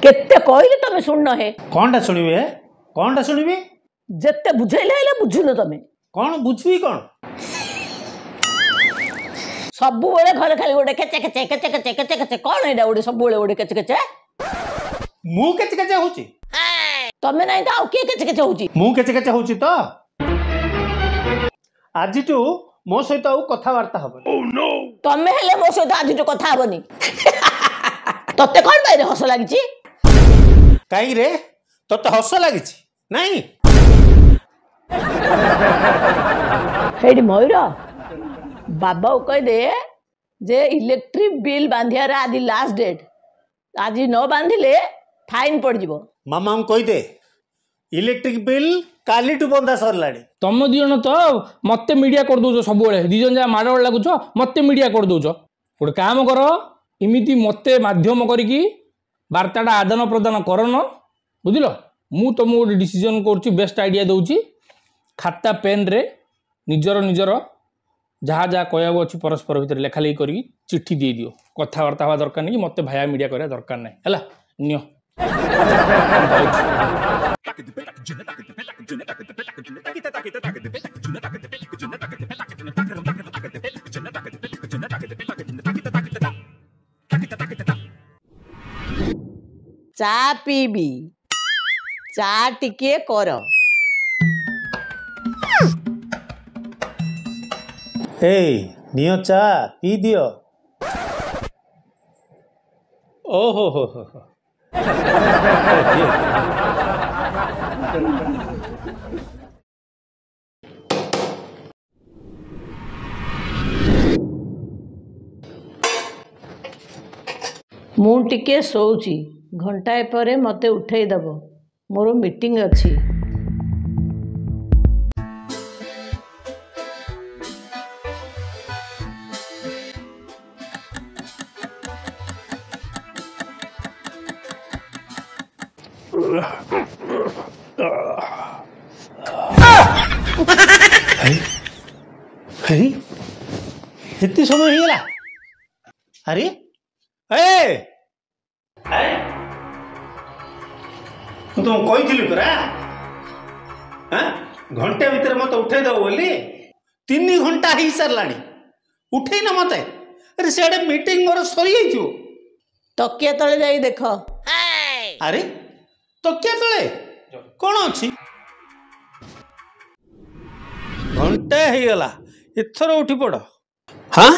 केते कहले तमे सुन हे कौनटा सुनिबे कौनटा सुनिबे जत्ते बुझैले हेले बुझुनो तमे कौन बुझबी कौन सब बेले घर खाली गोटे केचे केचे केचे केचे केचे केचे कौन एडा गोटे सब बेले गोटे केचे केचे मु केचे केचे होची तमे नहीं तो के केचे केचे होची मु केचे केचे होची तो आजिटू मो सहित आउ कथा वार्ता हबनी ओह नो तमे हेले मो सहित आजिटू कथा हबनी तते कोन बाइरे हस लागिची काई रे तते हस लागिची नहीं हेडी मयूर बाबा को कह दे जे इलेक्ट्रिक बिल बांधिया रे आदि लास्ट डेट आज न बांधिले फाइन पड़ जिवो मामा को कह दे इलेक्ट्रिक बिल कालीटू बंदा सरलाणी तुम दिजन तो मत मीडिया कर दौ सब दिजन जहाँ माड़ लगुच मत मीडिया कर दौ गोटे काम कर इमिति मत मध्यम करी वार्ताटा आदान प्रदान करन बुझल मु तुमको गोटे डिसीजन कर बेस्ट आइडिया दूची खाता पेन रे निजर निजर जहाँ जहाँ कहू अच्छी परस्पर भितर लेखा लेखी कर चिट्ठी दे दियो कथबार्ता हवा दरकार नहीं मत भाया मीडिया करा दरकार नहीं है नियो चा पीबी चा टिके कर ए नियो चा पी दियो ओहो हो मु टिके सोची घंटाए परे मते उठेई दबो मोर मीटिंग अछि इतनी समय ही गला अरे ए तुम कही परा घंटे भितर मत उठे दो बोली 3 घंटा ही सारा उठे ना मत अरे सियाड़े मीटिंग मोर सरी तकिया तले जाई देख अरे तकिया तले कौन अच्छी घंटे ही गला इथर उठी पड़ हाँ